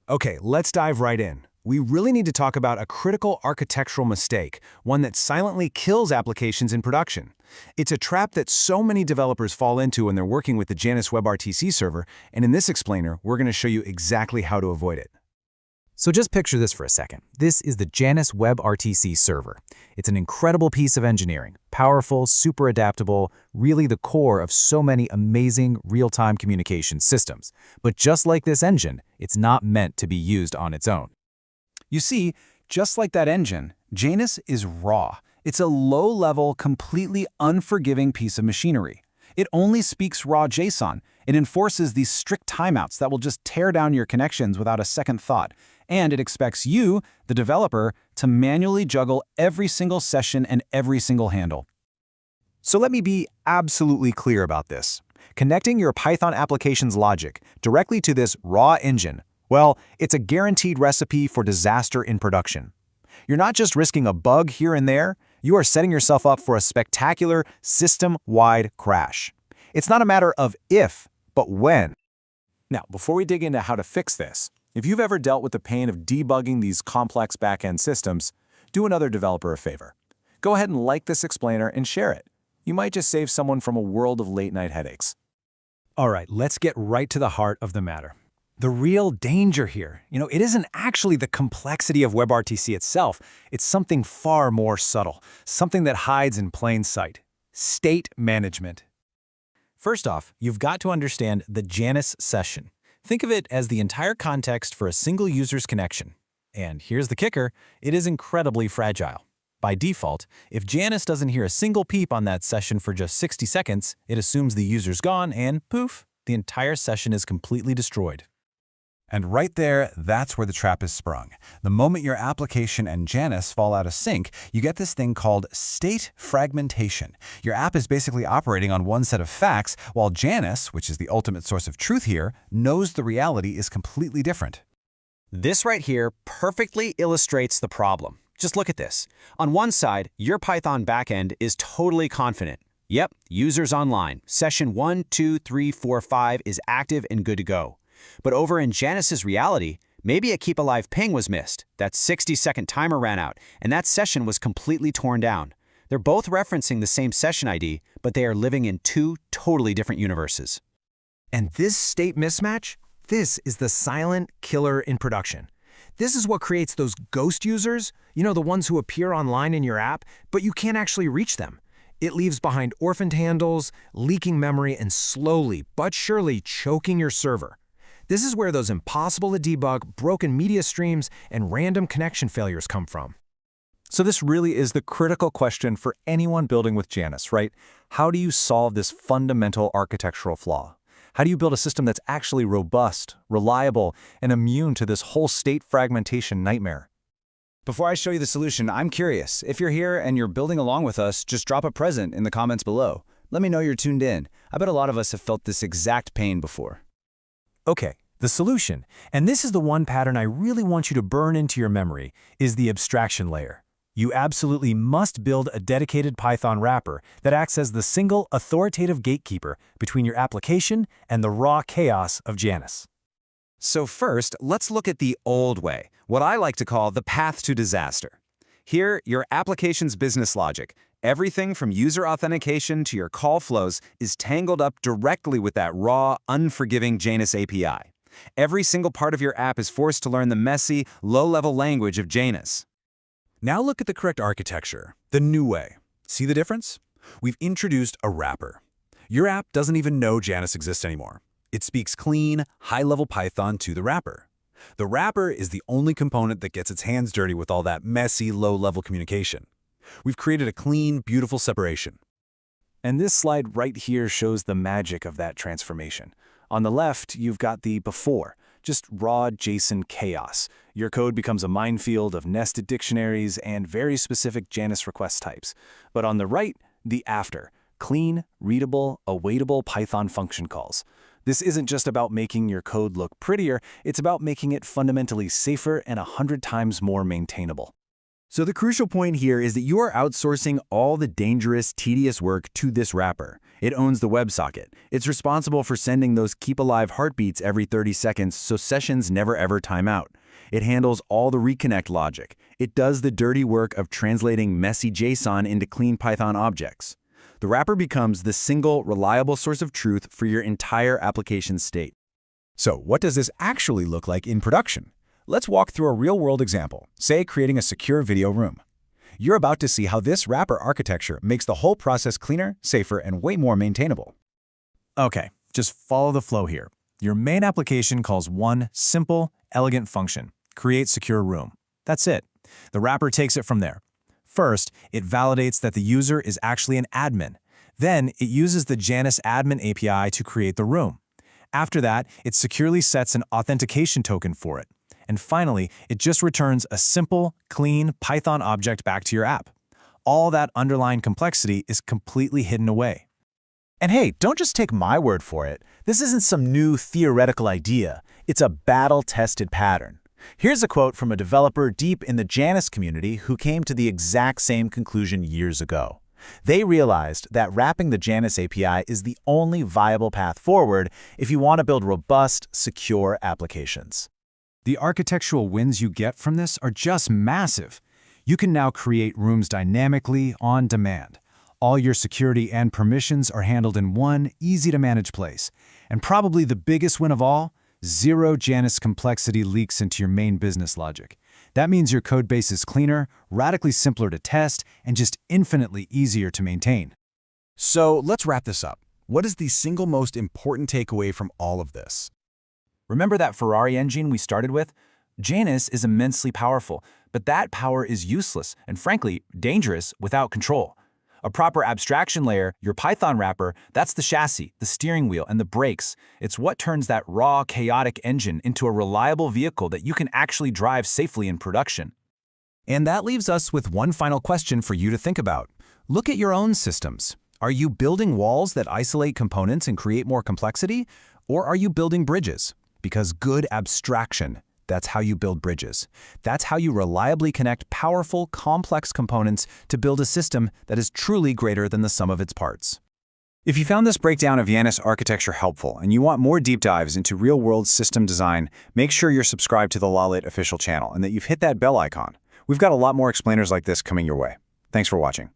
Okay, let's dive right in. We really need to talk about a critical architectural mistake, one that silently kills applications in production. It's a trap that so many developers fall into when they're working with the Janus WebRTC server, and in this explainer, we're going to show you exactly how to avoid it. So just picture this for a second. This is the Janus WebRTC server. It's an incredible piece of engineering, powerful, super adaptable, really the core of so many amazing real-time communication systems. But just like this engine, it's not meant to be used on its own. You see, just like that engine, Janus is raw. It's a low-level, completely unforgiving piece of machinery. It only speaks raw JSON. It enforces these strict timeouts that will just tear down your connections without a second thought. And it expects you, the developer, to manually juggle every single session and every single handle. So let me be absolutely clear about this. Connecting your Python application's logic directly to this raw engine, well, it's a guaranteed recipe for disaster in production. You're not just risking a bug here and there, you are setting yourself up for a spectacular system-wide crash. It's not a matter of if, but when. Now, before we dig into how to fix this, if you've ever dealt with the pain of debugging these complex backend systems, do another developer a favor. Go ahead and like this explainer and share it. You might just save someone from a world of late-night headaches. All right, let's get right to the heart of the matter. The real danger here, it isn't actually the complexity of WebRTC itself. It's something far more subtle, something that hides in plain sight: state management. First off, you've got to understand the Janus session. Think of it as the entire context for a single user's connection. And here's the kicker, it is incredibly fragile. By default, if Janus doesn't hear a single peep on that session for just 60 seconds, it assumes the user's gone and poof, the entire session is completely destroyed. And right there, that's where the trap is sprung. The moment your application and Janus fall out of sync, you get this thing called state fragmentation. Your app is basically operating on one set of facts, while Janus, which is the ultimate source of truth here, knows the reality is completely different. This right here perfectly illustrates the problem. Just look at this. On one side, your Python backend is totally confident. Yep, user's online. Session 1, 2, 3, 4, 5 is active and good to go. But over in Janus's reality, maybe a keep alive ping was missed, that 60-second timer ran out, and that session was completely torn down. They're both referencing the same session ID, but they are living in two totally different universes. And this state mismatch, this is the silent killer in production. This is what creates those ghost users, the ones who appear online in your app, but you can't actually reach them. It leaves behind orphaned handles, leaking memory, and slowly but surely choking your server. This is where those impossible to debug broken media streams and random connection failures come from. So this really is the critical question for anyone building with Janus, right? How do you solve this fundamental architectural flaw? How do you build a system that's actually robust, reliable, and immune to this whole state fragmentation nightmare? Before I show you the solution, I'm curious. If you're here and you're building along with us, just drop a present in the comments below. Let me know you're tuned in. I bet a lot of us have felt this exact pain before. Okay, the solution, and this is the one pattern I really want you to burn into your memory, is the abstraction layer. You absolutely must build a dedicated Python wrapper that acts as the single authoritative gatekeeper between your application and the raw chaos of Janus. So first, let's look at the old way, what I like to call the path to disaster. Here, your application's business logic, everything from user authentication to your call flows, is tangled up directly with that raw, unforgiving Janus API. Every single part of your app is forced to learn the messy, low-level language of Janus. Now look at the correct architecture, the new way. See the difference? We've introduced a wrapper. Your app doesn't even know Janus exists anymore. It speaks clean, high-level Python to the wrapper. The wrapper is the only component that gets its hands dirty with all that messy, low-level communication. We've created a clean, beautiful separation. And this slide right here shows the magic of that transformation. On the left, you've got the before, just raw JSON chaos. Your code becomes a minefield of nested dictionaries and very specific Janus request types. But on the right, the after, clean, readable, awaitable Python function calls. This isn't just about making your code look prettier, it's about making it fundamentally safer and 100 times more maintainable. So the crucial point here is that you are outsourcing all the dangerous, tedious work to this wrapper. It owns the WebSocket. It's responsible for sending those keep-alive heartbeats every 30 seconds so sessions never ever time out. It handles all the reconnect logic. It does the dirty work of translating messy JSON into clean Python objects. The wrapper becomes the single, reliable source of truth for your entire application state. So what does this actually look like in production? Let's walk through a real-world example, say creating a secure video room. You're about to see how this wrapper architecture makes the whole process cleaner, safer, and way more maintainable. Okay, just follow the flow here. Your main application calls one simple, elegant function, create secure room. That's it. The wrapper takes it from there. First, it validates that the user is actually an admin. Then, it uses the Janus admin API to create the room. After that, it securely sets an authentication token for it. And finally, it just returns a simple, clean Python object back to your app. All that underlying complexity is completely hidden away. And hey, don't just take my word for it. This isn't some new theoretical idea. It's a battle-tested pattern. Here's a quote from a developer deep in the Janus community who came to the exact same conclusion years ago. They realized that wrapping the Janus API is the only viable path forward if you want to build robust, secure applications. The architectural wins you get from this are just massive. You can now create rooms dynamically on demand. All your security and permissions are handled in one easy-to-manage place. And probably the biggest win of all, zero Janus complexity leaks into your main business logic. That means your code base is cleaner, radically simpler to test, and just infinitely easier to maintain. So let's wrap this up. What is the single most important takeaway from all of this? Remember that Ferrari engine we started with? Janus is immensely powerful, but that power is useless and, frankly, dangerous without control. A proper abstraction layer, your Python wrapper, that's the chassis, the steering wheel, and the brakes. It's what turns that raw, chaotic engine into a reliable vehicle that you can actually drive safely in production. And that leaves us with one final question for you to think about. Look at your own systems. Are you building walls that isolate components and create more complexity? Or are you building bridges? Because good abstraction, that's how you build bridges. That's how you reliably connect powerful, complex components to build a system that is truly greater than the sum of its parts. If you found this breakdown of Janus architecture helpful and you want more deep dives into real-world system design, make sure you're subscribed to the Lawlit official channel and that you've hit that bell icon. We've got a lot more explainers like this coming your way. Thanks for watching.